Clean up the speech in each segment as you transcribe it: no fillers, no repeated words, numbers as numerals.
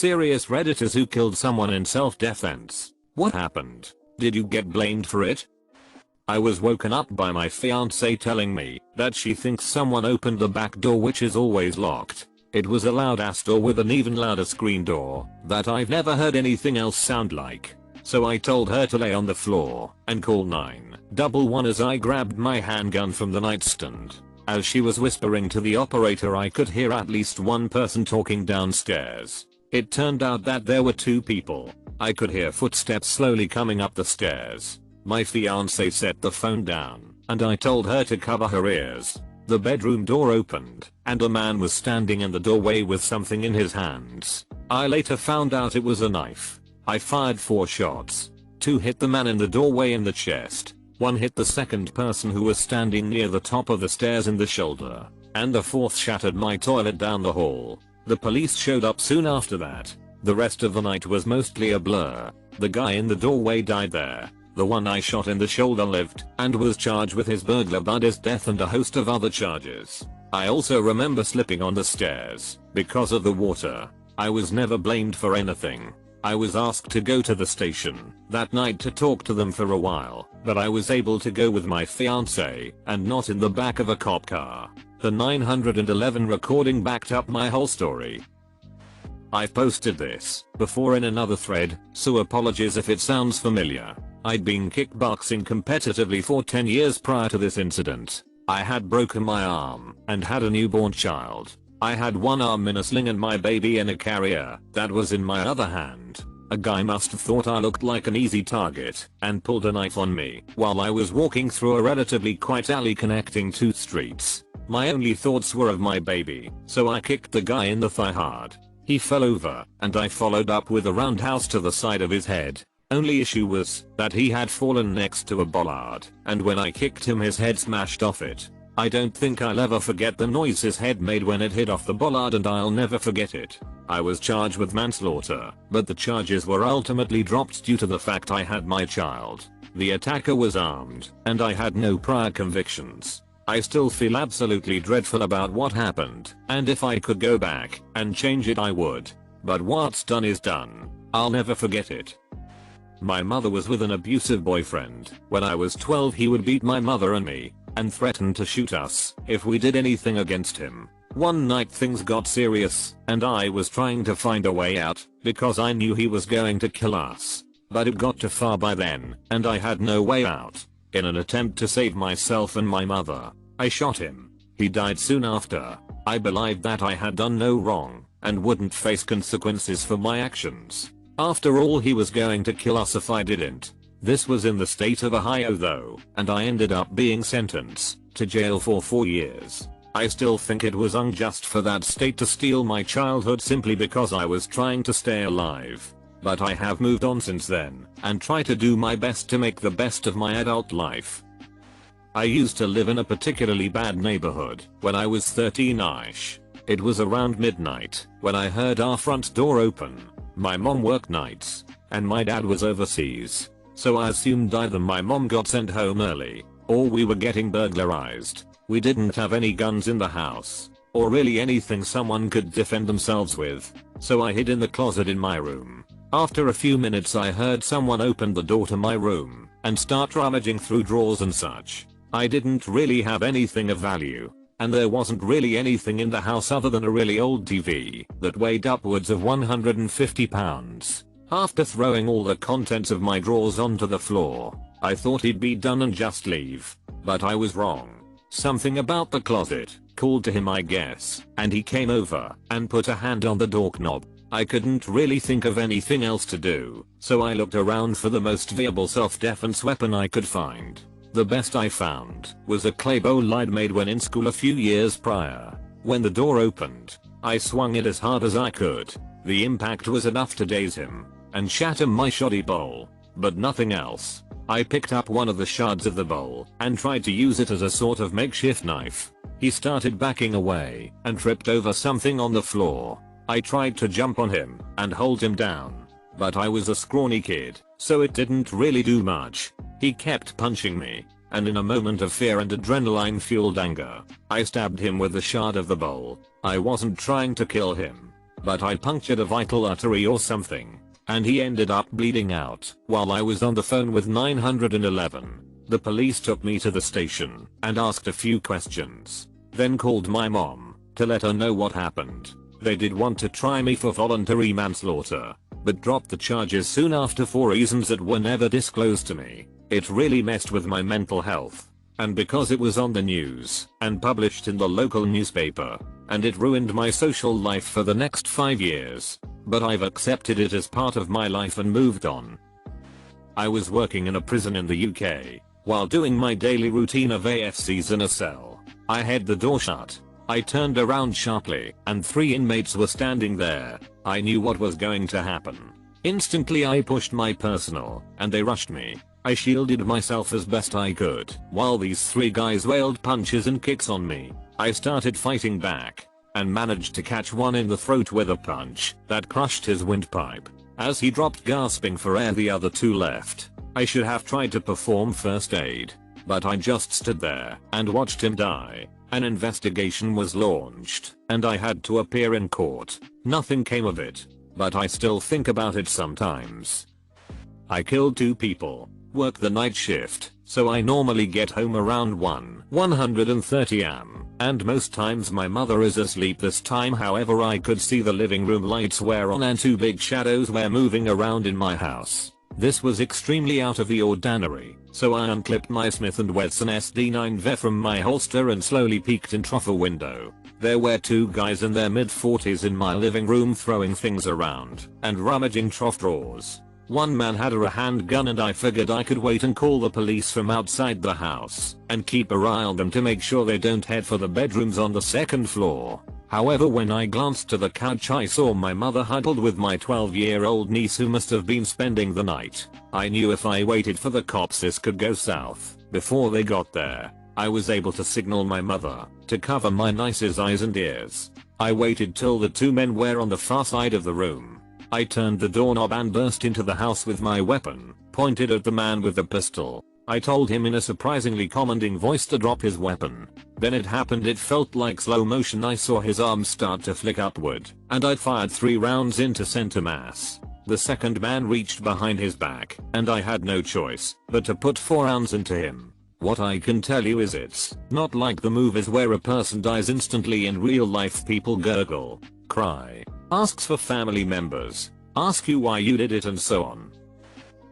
serious redditors who killed someone in self-defense. What happened? Did you get blamed for it? I was woken up by my fiance telling me that she thinks someone opened the back door, which is always locked. It was a loud ass door with an even louder screen door that I've never heard anything else sound like. So I told her to lay on the floor and call 911 as I grabbed my handgun from the nightstand. As she was whispering to the operator, I could hear at least one person talking downstairs. It turned out that there were two people. I could hear footsteps slowly coming up the stairs. My fiance set the phone down and I told her to cover her ears. The bedroom door opened and a man was standing in the doorway with something in his hands. I later found out it was a knife. I fired 4 shots. 2 hit the man in the doorway in the chest. 1 hit the second person who was standing near the top of the stairs in the shoulder. And the 4th shattered my toilet down the hall. The police showed up soon after that. The rest of the night was mostly a blur. The guy in the doorway died there. The one I shot in the shoulder lived and was charged with his burglar buddy's death and a host of other charges. I also remember slipping on the stairs because of the water. I was never blamed for anything. I was asked to go to the station that night to talk to them for a while, but I was able to go with my fiance and not in the back of a cop car. The 911 recording backed up my whole story. I've posted this before in another thread, so apologies if it sounds familiar. I'd been kickboxing competitively for 10 years prior to this incident. I had broken my arm and had a newborn child. I had one arm in a sling and my baby in a carrier that was in my other hand. A guy must have thought I looked like an easy target and pulled a knife on me while I was walking through a relatively quiet alley connecting 2 streets. My only thoughts were of my baby, so I kicked the guy in the thigh hard. He fell over and I followed up with a roundhouse to the side of his head. Only issue was that he had fallen next to a bollard, and when I kicked him his head smashed off it. I don't think I'll ever forget the noise his head made when it hit off the bollard, and I'll never forget it. I was charged with manslaughter, but the charges were ultimately dropped due to the fact I had my child. The attacker was armed, and I had no prior convictions. I still feel absolutely dreadful about what happened, and if I could go back and change it I would. But what's done is done. I'll never forget it. My mother was with an abusive boyfriend. When I was 12 he would beat my mother and me, and threatened to shoot us if we did anything against him. One night things got serious, and I was trying to find a way out, because I knew he was going to kill us. But it got too far by then, and I had no way out. In an attempt to save myself and my mother, I shot him. He died soon after. I believed that I had done no wrong, and wouldn't face consequences for my actions. After all, he was going to kill us if I didn't. This was in the state of Ohio though, and I ended up being sentenced to jail for 4 years. I still think it was unjust for that state to steal my childhood simply because I was trying to stay alive. But I have moved on since then, and try to do my best to make the best of my adult life. I used to live in a particularly bad neighborhood when I was 13ish. It was around midnight when I heard our front door open. My mom worked nights, and my dad was overseas. So I assumed either my mom got sent home early, or we were getting burglarized. We didn't have any guns in the house, or really anything someone could defend themselves with. So I hid in the closet in my room. After a few minutes I heard someone open the door to my room and start rummaging through drawers and such. I didn't really have anything of value, and there wasn't really anything in the house other than a really old TV that weighed upwards of 150 pounds. After throwing all the contents of my drawers onto the floor, I thought he'd be done and just leave. But I was wrong. Something about the closet called to him I guess, and he came over and put a hand on the doorknob. I couldn't really think of anything else to do, so I looked around for the most viable self-defense weapon I could find. The best I found was a clay bowl I'd made when in school a few years prior. When the door opened, I swung it as hard as I could. The impact was enough to daze him and shatter my shoddy bowl, but nothing else. I picked up one of the shards of the bowl and tried to use it as a sort of makeshift knife. He started backing away and tripped over something on the floor. I tried to jump on him and hold him down, but I was a scrawny kid, so it didn't really do much. He kept punching me, and in a moment of fear and adrenaline-fueled anger, I stabbed him with the shard of the bowl. I wasn't trying to kill him. but I punctured a vital artery or something, and he ended up bleeding out while I was on the phone with 911. The police took me to the station and asked a few questions, then called my mom to let her know what happened. They did want to try me for voluntary manslaughter, but dropped the charges soon after for reasons that were never disclosed to me. It really messed with my mental health. And because it was on the news and published in the local newspaper, and it ruined my social life for the next 5 years. But I've accepted it as part of my life and moved on. I was working in a prison in the UK. While doing my daily routine of AFCs in a cell, I had the door shut. I turned around sharply, and 3 inmates were standing there. I knew what was going to happen. Instantly I pushed my personal, and they rushed me. I shielded myself as best I could, while these 3 guys wailed punches and kicks on me. I started fighting back, and managed to catch one in the throat with a punch that crushed his windpipe. As he dropped gasping for air, the other 2 left. I should have tried to perform first aid, but I just stood there and watched him die. An investigation was launched, and I had to appear in court. Nothing came of it, but I still think about it sometimes. I killed 2 people, work the night shift, so I normally get home around 1:30 am, and most times my mother is asleep this time. However, I could see the living room lights were on and 2 big shadows were moving around in my house. This was extremely out of the ordinary, so I unclipped my Smith & Wesson SD9 from my holster and slowly peeked in through a window. There were 2 guys in their mid-40s in my living room throwing things around and rummaging trough drawers. One man had a handgun, and I figured I could wait and call the police from outside the house and keep an eye on them to make sure they don't head for the bedrooms on the 2nd floor. However, when I glanced to the couch, I saw my mother huddled with my 12-year-old niece who must have been spending the night. I knew if I waited for the cops this could go south. Before they got there, I was able to signal my mother to cover my niece's eyes and ears. I waited till the 2 men were on the far side of the room. I turned the doorknob and burst into the house with my weapon pointed at the man with the pistol. I told him in a surprisingly commanding voice to drop his weapon. Then it happened. It felt like slow motion. I saw his arms start to flick upward, and I fired 3 rounds into center mass. The second man reached behind his back, and I had no choice but to put 4 rounds into him. What I can tell you is it's not like the movies where a person dies instantly. In real life, people gurgle, cry, asks for family members, ask you why you did it, and so on.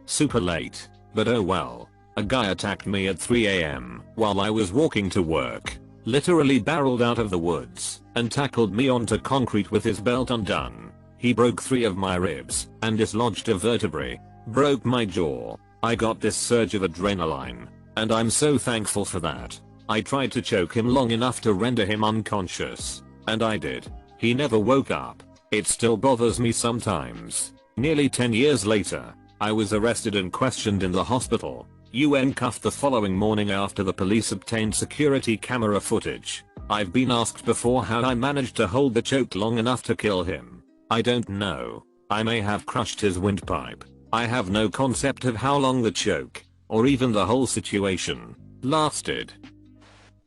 Super late, but oh well. A guy attacked me at 3 am while I was walking to work, literally barreled out of the woods and tackled me onto concrete with his belt undone. He broke 3 of my ribs and dislodged a vertebrae, broke my jaw. I got this surge of adrenaline, and I'm so thankful for that. I tried to choke him long enough to render him unconscious, and I did. He never woke up. It still bothers me sometimes. Nearly 10 years later, I was arrested and questioned in the hospital. UN cuffed the following morning after the police obtained security camera footage. I've been asked before how I managed to hold the choke long enough to kill him. I don't know. I may have crushed his windpipe. I have no concept of how long the choke, or even the whole situation, lasted.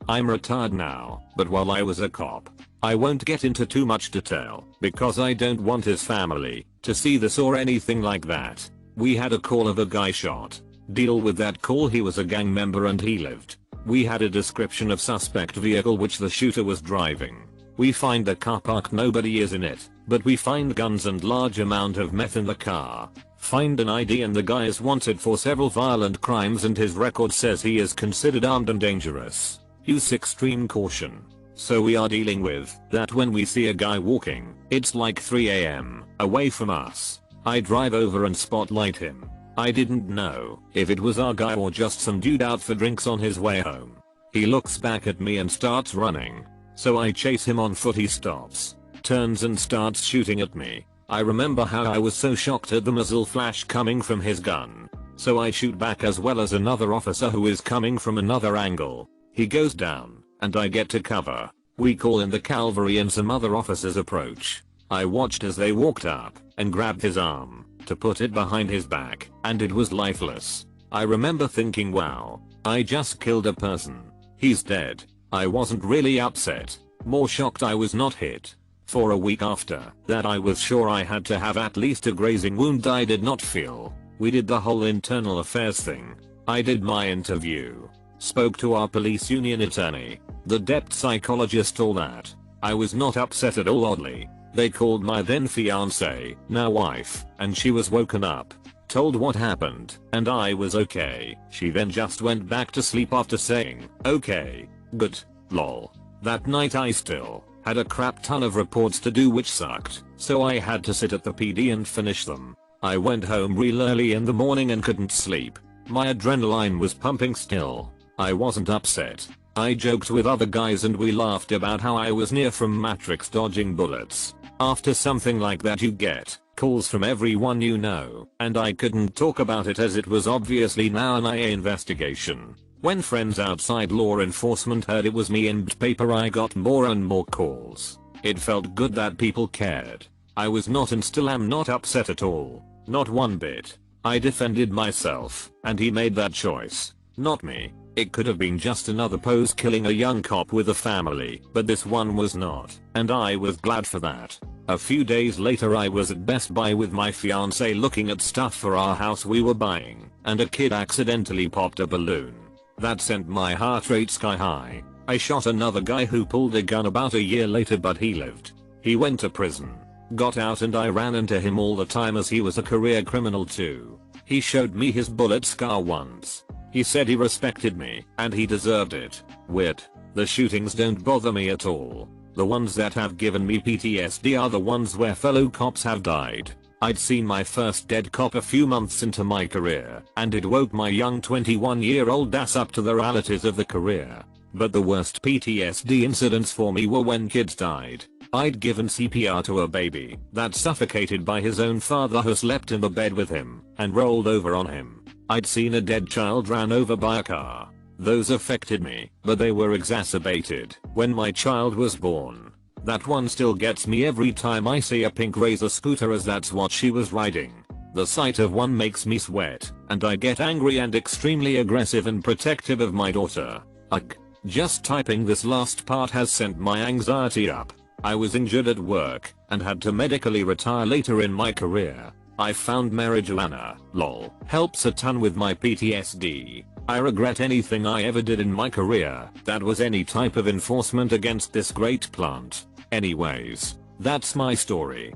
I'm retired now, but while I was a cop, I won't get into too much detail because I don't want his family to see this or anything like that. We had a call of a guy shot. Deal with that call. He was a gang member and he lived. We had a description of suspect vehicle which the shooter was driving. We find the car parked, nobody is in it, but we find guns and large amount of meth in the car. Find an ID and the guy is wanted for several violent crimes and his record says he is considered armed and dangerous. Use extreme caution. So we are dealing with that when we see a guy walking. It's like 3 am away from us. I drive over and spotlight him. I didn't know if it was our guy or just some dude out for drinks on his way home. He looks back at me and starts running. So I chase him on foot. He stops, turns and starts shooting at me. I remember how I was so shocked at the muzzle flash coming from his gun. So I shoot back as well as another officer who is coming from another angle. He goes down, and I get to cover. We call in the cavalry and some other officers approach. I watched as they walked up and grabbed his arm to put it behind his back, and it was lifeless. I remember thinking, wow, I just killed a person. He's dead. I wasn't really upset, more shocked I was not hit. For a week after that I was sure I had to have at least a grazing wound I did not feel. We did the whole internal affairs thing. I did my interview. Spoke to our police union attorney, the depth psychologist, all that. I was not upset at all, oddly. They called my then fiance, now wife, and she was woken up. Told what happened, and I was okay. She then just went back to sleep after saying, okay, good, lol. That night I still had a crap ton of reports to do which sucked, so I had to sit at the PD and finish them. I went home real early in the morning and couldn't sleep. My adrenaline was pumping still. I wasn't upset. I joked with other guys and we laughed about how I was near from Matrix dodging bullets. After something like that you get calls from everyone you know, and I couldn't talk about it as it was obviously now an IA investigation. When friends outside law enforcement heard it was me in paper, I got more and more calls. It felt good that people cared. I was not and still am not upset at all. Not one bit. I defended myself, and he made that choice. Not me. It could have been just another pose killing a young cop with a family, but this one was not, and I was glad for that. A few days later I was at Best Buy with my fiance looking at stuff for our house we were buying, and a kid accidentally popped a balloon. That sent my heart rate sky high. I shot another guy who pulled a gun about a year later, but he lived. He went to prison. Got out and I ran into him all the time as he was a career criminal too. He showed me his bullet scar once. He said he respected me, and he deserved it. Weird. The shootings don't bother me at all. The ones that have given me PTSD are the ones where fellow cops have died. I'd seen my first dead cop a few months into my career, and it woke my young 21-year-old ass up to the realities of the career. But the worst PTSD incidents for me were when kids died. I'd given CPR to a baby that suffocated by his own father who slept in the bed with him and rolled over on him. I'd seen a dead child ran over by a car. Those affected me, but they were exacerbated when my child was born. That one still gets me every time I see a pink Razor scooter, as that's what she was riding. The sight of one makes me sweat, and I get angry and extremely aggressive and protective of my daughter. Ugh. Just typing this last part has sent my anxiety up. I was injured at work and had to medically retire later in my career. I found marijuana, lol, helps a ton with my PTSD. I regret anything I ever did in my career that was any type of enforcement against this great plant. Anyways, that's my story.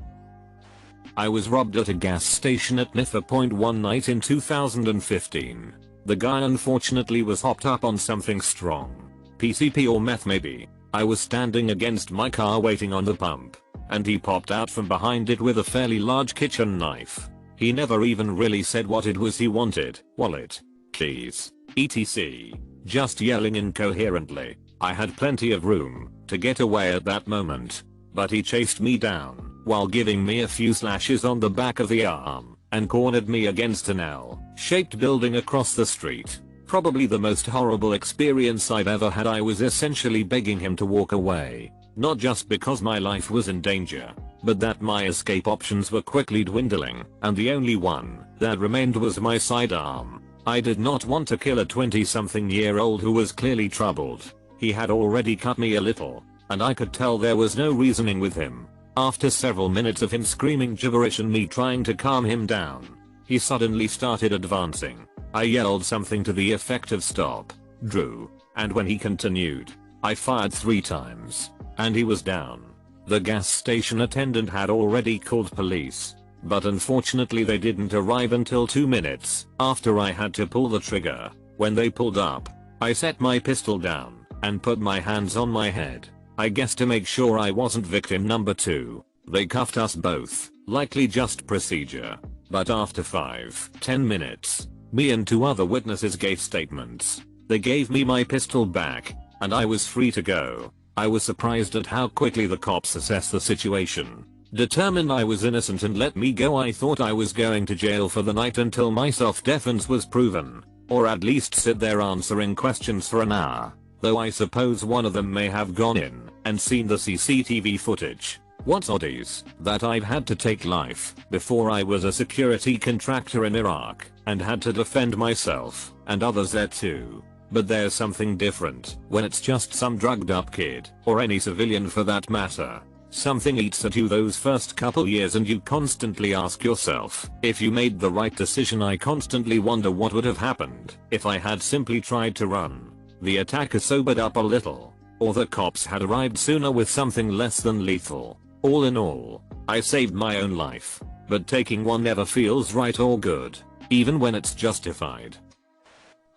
I was robbed at a gas station at Niffer Point one night in 2015. The guy unfortunately was hopped up on something strong. PCP or meth maybe. I was standing against my car waiting on the pump, and he popped out from behind it with a fairly large kitchen knife. He never even really said what it was he wanted, wallet, keys, etc. Just yelling incoherently. I had plenty of room to get away at that moment, but he chased me down while giving me a few slashes on the back of the arm and cornered me against an L-shaped building across the street. Probably the most horrible experience I've ever had. I was essentially begging him to walk away, not just because my life was in danger, but that my escape options were quickly dwindling, and the only one that remained was my sidearm. I did not want to kill a 20-something-year-old who was clearly troubled. He had already cut me a little, and I could tell there was no reasoning with him. After several minutes of him screaming gibberish and me trying to calm him down, he suddenly started advancing. I yelled something to the effect of "Stop, Drew," and when he continued, I fired 3 times, and he was down. The gas station attendant had already called police, but unfortunately they didn't arrive until 2 minutes after I had to pull the trigger. When they pulled up, I set my pistol down and put my hands on my head, I guess to make sure I wasn't victim number 2. They cuffed us both, likely just procedure, but after 5-10 minutes, me and 2 other witnesses gave statements. They gave me my pistol back, and I was free to go. I was surprised at how quickly the cops assessed the situation, determined I was innocent, and let me go. I thought I was going to jail for the night until my self-defense was proven, or at least sit there answering questions for an hour, though I suppose one of them may have gone in and seen the CCTV footage. What's odd is that I've had to take life before. I was a security contractor in Iraq and had to defend myself and others there too. But there's something different when it's just some drugged up kid, or any civilian for that matter. Something eats at you those first couple years and you constantly ask yourself if you made the right decision. I constantly wonder what would have happened if I had simply tried to run. The attacker sobered up a little, or the cops had arrived sooner with something less than lethal. All in all, I saved my own life, but taking one never feels right or good, even when it's justified.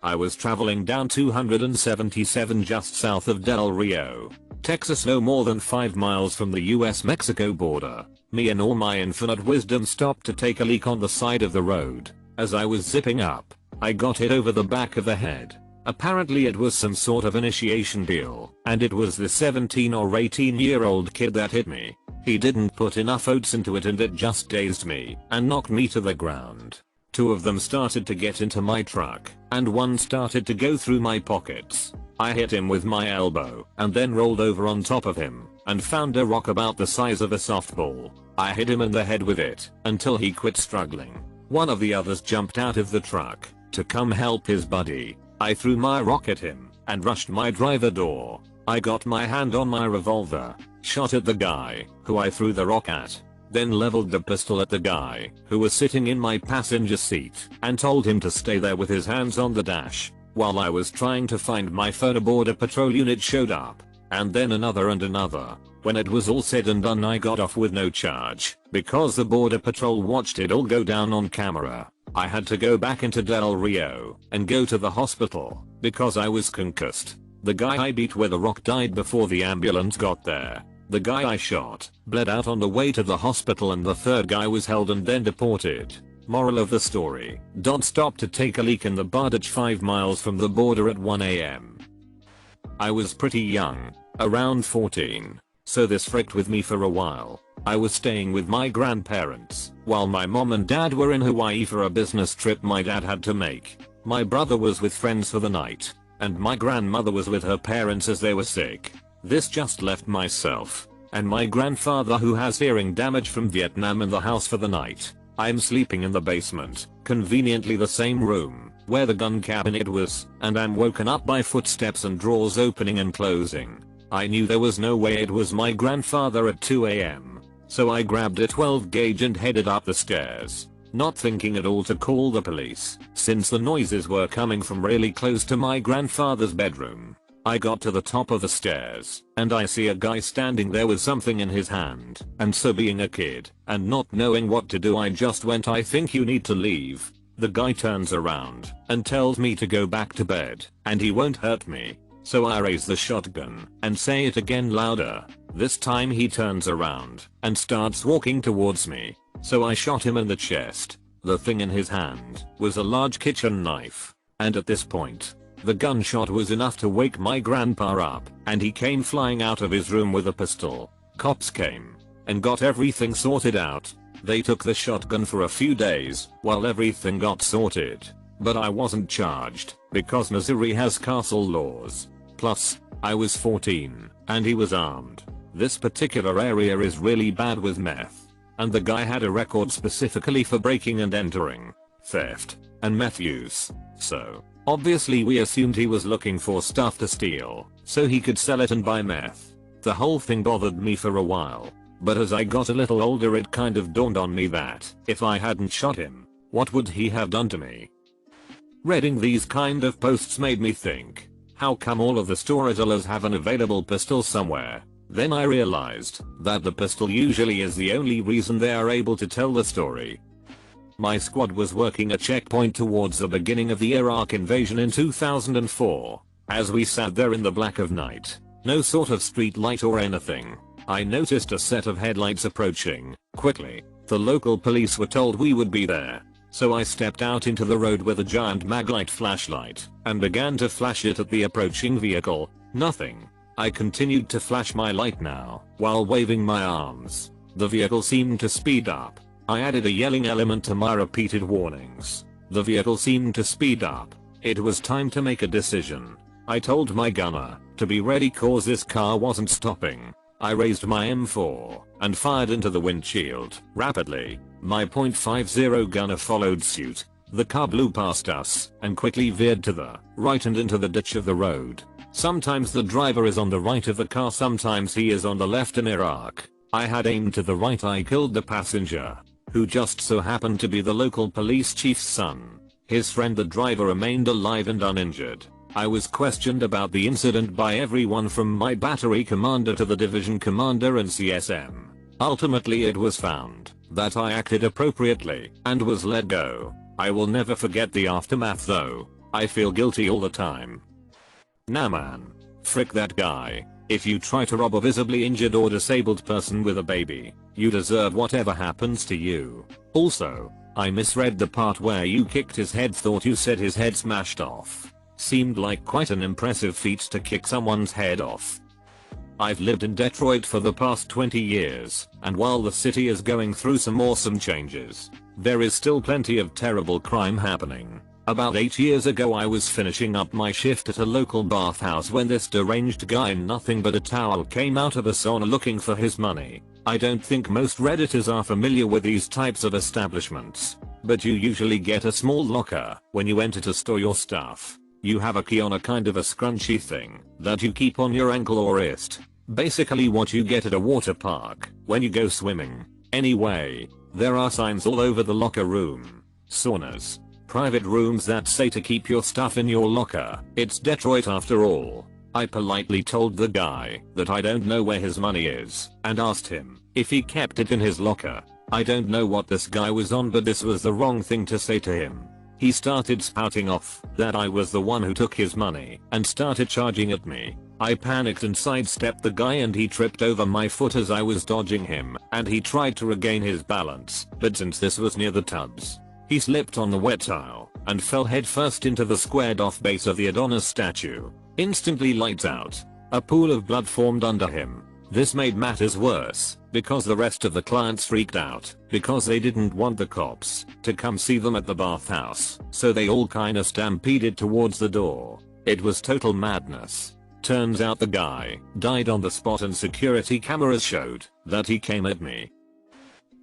I was traveling down 277 just south of Del Rio, Texas, no more than 5 miles from the US-Mexico border. Me in all my infinite wisdom stopped to take a leak on the side of the road. As I was zipping up, I got hit over the back of the head. Apparently it was some sort of initiation deal, and it was the 17 or 18-year-old kid that hit me. He didn't put enough oats into it and it just dazed me and knocked me to the ground. 2 of them started to get into my truck, and 1 started to go through my pockets. I hit him with my elbow and then rolled over on top of him and found a rock about the size of a softball. I hit him in the head with it until he quit struggling. One of the others jumped out of the truck to come help his buddy. I threw my rock at him and rushed my driver door. I got my hand on my revolver, shot at the guy who I threw the rock at, then leveled the pistol at the guy who was sitting in my passenger seat and told him to stay there with his hands on the dash. While I was trying to find my phone, a border patrol unit showed up, and then another and another. When it was all said and done, I got off with no charge because the border patrol watched it all go down on camera. I had to go back into Del Rio and go to the hospital because I was concussed. The guy I beat with a rock died before the ambulance got there. The guy I shot bled out on the way to the hospital, and the 3rd guy was held and then deported. Moral of the story: don't stop to take a leak in the Bardach 5 miles from the border at 1 AM. I was pretty young, around 14, so this fricked with me for a while. I was staying with my grandparents while my mom and dad were in Hawaii for a business trip my dad had to make. My brother was with friends for the night, and my grandmother was with her parents as they were sick. This just left myself and my grandfather, who has hearing damage from Vietnam, in the house for the night. I'm sleeping in the basement, conveniently the same room where the gun cabinet was, and I'm woken up by footsteps and drawers opening and closing. I knew there was no way it was my grandfather at 2 AM, so I grabbed a 12 gauge and headed up the stairs, not thinking at all to call the police, since the noises were coming from really close to my grandfather's bedroom. I got to the top of the stairs, and I see a guy standing there with something in his hand, and so being a kid, and not knowing what to do, I just went, "I think you need to leave." The guy turns around, and tells me to go back to bed, and he won't hurt me. So I raise the shotgun, and say it again louder. This time he turns around, and starts walking towards me, so I shot him in the chest. The thing in his hand was a large kitchen knife, and at this point, the gunshot was enough to wake my grandpa up, and he came flying out of his room with a pistol. Cops came and got everything sorted out. They took the shotgun for a few days while everything got sorted, but I wasn't charged because Missouri has castle laws. Plus, I was 14 and he was armed. This particular area is really bad with meth, and the guy had a record specifically for breaking and entering, theft, and meth use. So obviously we assumed he was looking for stuff to steal so he could sell it and buy meth. The whole thing bothered me for a while, but as I got a little older it kind of dawned on me that if I hadn't shot him, what would he have done to me? Reading these kind of posts made me think, how come all of the storytellers have an available pistol somewhere? Then I realized that the pistol usually is the only reason they are able to tell the story. My squad was working a checkpoint towards the beginning of the Iraq invasion in 2004. As we sat there in the black of night, no sort of street light or anything, I noticed a set of headlights approaching quickly. The local police were told we would be there, so I stepped out into the road with a giant maglite flashlight and began to flash it at the approaching vehicle. Nothing. I continued to flash my light now while waving my arms. The vehicle seemed to speed up. I added a yelling element to my repeated warnings. The vehicle seemed to speed up. It was time to make a decision. I told my gunner to be ready cause this car wasn't stopping. I raised my M4 and fired into the windshield rapidly. My .50 gunner followed suit. The car blew past us and quickly veered to the right and into the ditch of the road. Sometimes the driver is on the right of the car, sometimes he is on the left in Iraq. I had aimed to the right. I killed the passenger, who just so happened to be the local police chief's son. His friend the driver remained alive and uninjured. I was questioned about the incident by everyone from my battery commander to the division commander and CSM. Ultimately it was found that I acted appropriately and was let go. I will never forget the aftermath though. I feel guilty all the time. Nah man. Frick that guy. If you try to rob a visibly injured or disabled person with a baby, you deserve whatever happens to you. Also, I misread the part where you kicked his head. Thought you said his head smashed off. Seemed like quite an impressive feat to kick someone's head off. I've lived in Detroit for the past 20 years, and while the city is going through some awesome changes, there is still plenty of terrible crime happening. About 8 years ago I was finishing up my shift at a local bathhouse when this deranged guy in nothing but a towel came out of a sauna looking for his money. I don't think most Redditors are familiar with these types of establishments, but you usually get a small locker when you enter to store your stuff. You have a key on a kind of a scrunchy thing that you keep on your ankle or wrist. Basically what you get at a water park when you go swimming. Anyway, there are signs all over the locker room, saunas, private rooms that say to keep your stuff in your locker. It's Detroit after all. I politely told the guy that I don't know where his money is and asked him if he kept it in his locker. I don't know what this guy was on, but this was the wrong thing to say to him. He started spouting off that I was the one who took his money and started charging at me. I panicked and sidestepped the guy and he tripped over my foot as I was dodging him, and he tried to regain his balance, but since this was near the tubs, he slipped on the wet tile and fell headfirst into the squared off base of the Adonis statue. Instantly lights out. A pool of blood formed under him. This made matters worse because the rest of the clients freaked out because they didn't want the cops to come see them at the bathhouse, so they all kinda stampeded towards the door. It was total madness. Turns out the guy died on the spot and security cameras showed that he came at me.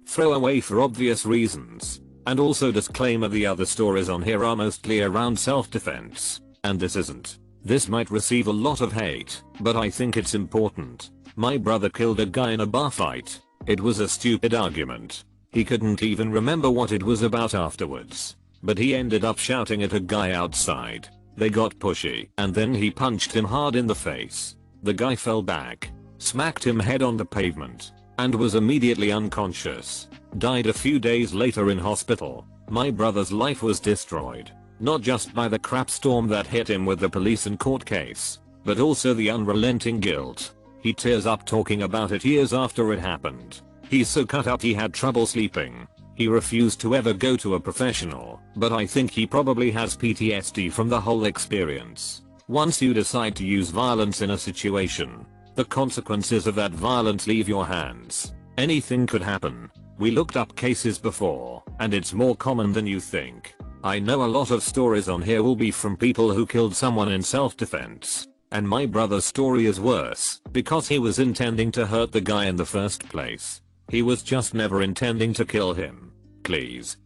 Throwaway for obvious reasons. And also disclaimer, the other stories on here are mostly around self-defense, and this isn't. This might receive a lot of hate, but I think it's important. My brother killed a guy in a bar fight. It was a stupid argument. He couldn't even remember what it was about afterwards, but he ended up shouting at a guy outside. They got pushy and then he punched him hard in the face. The guy fell back, smacked him head on the pavement, and was immediately unconscious. Died a few days later in hospital. My brother's life was destroyed, not just by the crap storm that hit him with the police and court case, but also the unrelenting guilt. He tears up talking about it years after it happened. He's so cut up he had trouble sleeping. He refused to ever go to a professional, but I think he probably has PTSD from the whole experience. Once you decide to use violence in a situation, the consequences of that violence leave your hands. Anything could happen. We looked up cases before, and it's more common than you think. I know a lot of stories on here will be from people who killed someone in self-defense. And my brother's story is worse, because he was intending to hurt the guy in the first place. He was just never intending to kill him. Please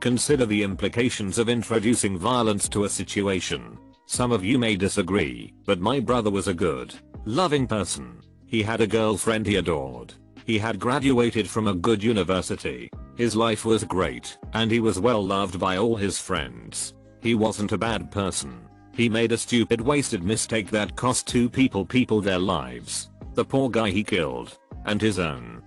consider the implications of introducing violence to a situation. Some of you may disagree, but my brother was a good, loving person. He had a girlfriend he adored. He had graduated from a good university. His life was great, and he was well loved by all his friends. He wasn't a bad person. He made a stupid, wasted mistake that cost two people their lives. The poor guy he killed, and his own.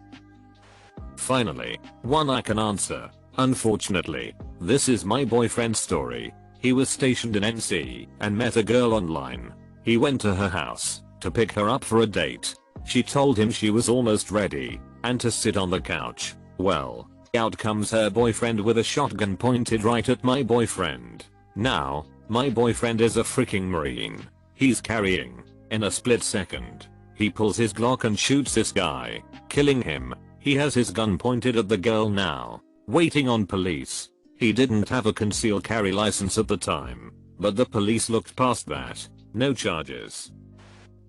Finally, one I can answer. Unfortunately, this is my boyfriend's story. He was stationed in NC and met a girl online. He went to her house to pick her up for a date. She told him she was almost ready and to sit on the couch. Well, out comes her boyfriend with a shotgun pointed right at my boyfriend. Now, my boyfriend is a freaking Marine. He's carrying. In a split second, he pulls his Glock and shoots this guy, killing him. He has his gun pointed at the girl now, waiting on police. He didn't have a concealed carry license at the time, but the police looked past that. No charges.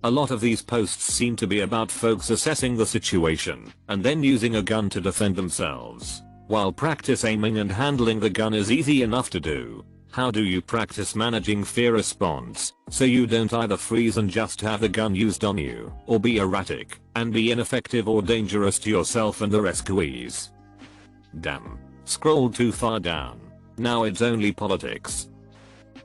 A lot of these posts seem to be about folks assessing the situation and then using a gun to defend themselves. While practice aiming and handling the gun is easy enough to do, How do you practice managing fear response so you don't either freeze and just have the gun used on you, or be erratic and be ineffective or dangerous to yourself and the rescuees? Damn. Scrolled too far down. Now it's only politics.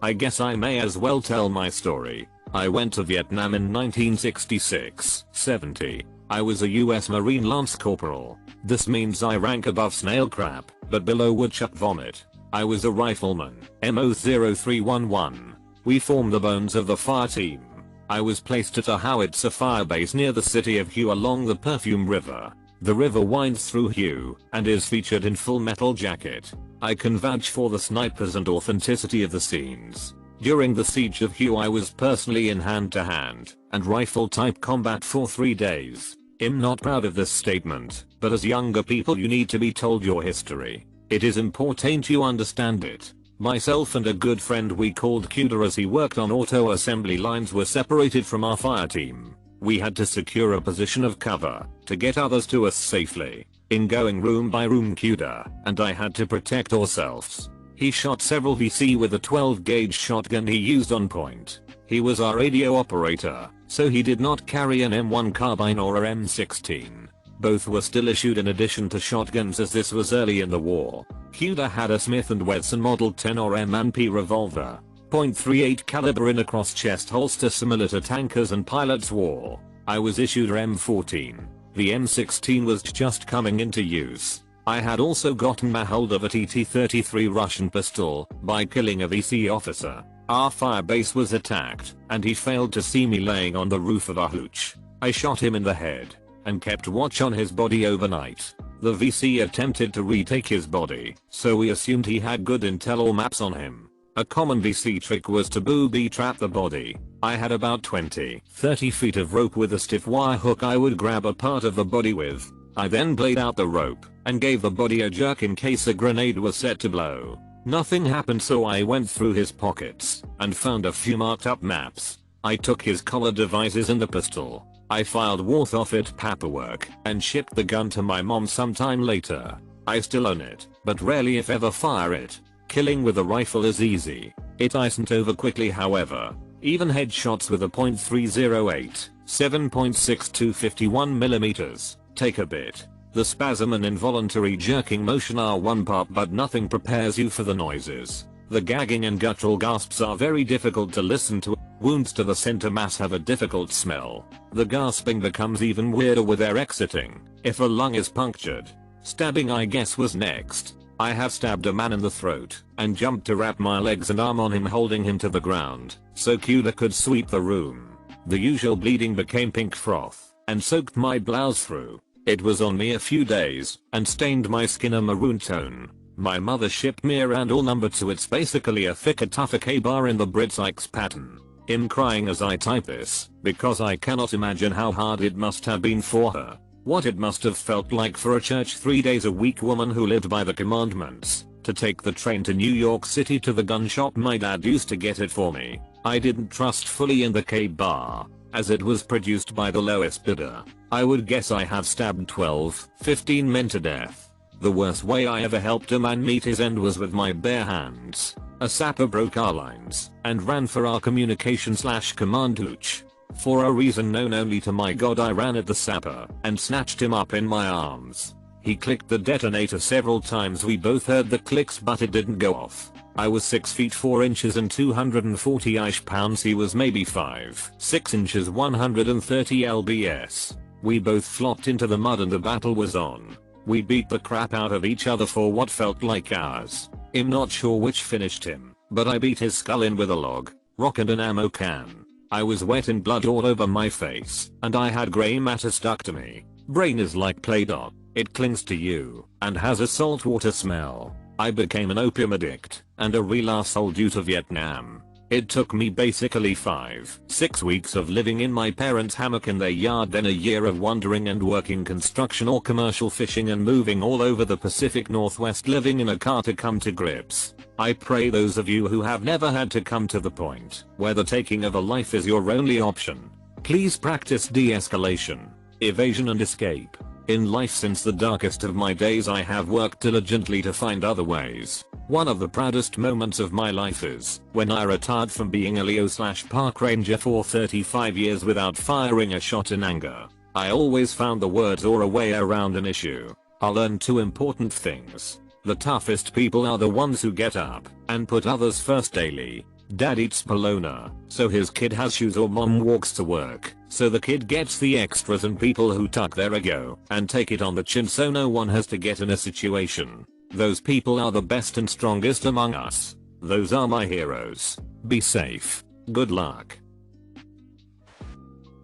I guess I may as well tell my story. I went to Vietnam in 1966-70. I was a US Marine Lance Corporal. This means I rank above snail crap, but below woodchuck vomit. I was a rifleman, MO0311. We formed the bones of the fire team. I was placed at a howitzer fire base near the city of Hue along the Perfume River. The river winds through Hue and is featured in Full Metal Jacket. I can vouch for the snipers and authenticity of the scenes. During the siege of Hue I was personally in hand-to-hand and rifle-type combat for 3 days. I'm not proud of this statement, but as younger people you need to be told your history. It is important you understand it. Myself and a good friend we called Cuda as he worked on auto assembly lines were separated from our fire team. We had to secure a position of cover to get others to us safely. In going room by room Cuda and I had to protect ourselves. He shot several VC with a 12 gauge shotgun he used on point. He was our radio operator, so he did not carry an M1 carbine or a M16. Both were still issued in addition to shotguns as this was early in the war. Cuda had a Smith & Wesson Model 10 or M&P revolver, .38 caliber in a cross-chest holster similar to tankers and pilots wore. I was issued a M14. The M16 was just coming into use. I had also gotten my hold of a TT-33 Russian pistol by killing a VC officer. Our fire base was attacked and he failed to see me laying on the roof of our hooch. I shot him in the head and kept watch on his body overnight. The VC attempted to retake his body, so we assumed he had good intel or maps on him. A common VC trick was to booby trap the body. I had about 20-30 feet of rope with a stiff wire hook I would grab a part of the body with. I then played out the rope and gave the body a jerk in case a grenade was set to blow. Nothing happened, so I went through his pockets and found a few marked up maps. I took his collar devices and the pistol. I filed worth of it paperwork and shipped the gun to my mom sometime later. I still own it, but rarely if ever fire it. Killing with a rifle is easy. It isn't over quickly however. Even headshots with a .308, 7.62 51mm take a bit. The spasm and involuntary jerking motion are one part, but nothing prepares you for the noises. The gagging and guttural gasps are very difficult to listen to. Wounds to the center mass have a difficult smell. The gasping becomes even weirder with air exiting if a lung is punctured. Stabbing I guess was next. I have stabbed a man in the throat and jumped to wrap my legs and arm on him, holding him to the ground so Cuda could sweep the room. The usual bleeding became pink froth and soaked my blouse through. It was on me a few days and stained my skin a maroon tone. My mother shipped me around all number 2. It's basically a thicker tougher K-bar in the Brit Sykes pattern. I'm crying as I type this because I cannot imagine how hard it must have been for her. What it must have felt like for a church 3 days a week woman who lived by the commandments to take the train to New York City to the gun shop my dad used to get it for me. I didn't trust fully in the K-bar as it was produced by the lowest bidder. I would guess I have stabbed 12-15 men to death. The worst way I ever helped a man meet his end was with my bare hands. A sapper broke our lines and ran for our communication/command hooch. For a reason known only to my god, I ran at the sapper and snatched him up in my arms. He clicked the detonator several times. We both heard the clicks, but it didn't go off. I was 6 feet 4 inches and 240-ish pounds. He was maybe 5-6 inches 130 lbs. We both flopped into the mud and the battle was on. We beat the crap out of each other for what felt like hours. I'm not sure which finished him, but I beat his skull in with a log, rock and an ammo can. I was wet and blood all over my face, and I had grey matter stuck to me. Brain is like Play-Doh. It clings to you and has a saltwater smell. I became an opium addict and a real asshole due to Vietnam. It took me basically 5-6 weeks of living in my parents' hammock in their yard, then a year of wandering and working construction or commercial fishing, and moving all over the Pacific Northwest living in a car to come to grips. I pray those of you who have never had to come to the point where the taking of a life is your only option, please practice de-escalation, evasion and escape. In life since the darkest of my days I have worked diligently to find other ways. One of the proudest moments of my life is when I retired from being a Leo/park ranger for 35 years without firing a shot in anger. I always found the words or a way around an issue. I learned two important things. The toughest people are the ones who get up and put others first daily. Dad eats bologna, so his kid has shoes, or mom walks to work, so the kid gets the extras, and people who tuck their ego and take it on the chin so no one has to get in a situation. Those people are the best and strongest among us. Those are my heroes. Be safe. Good luck.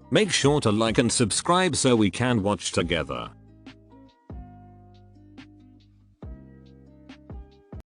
Make sure to like and subscribe so we can watch together.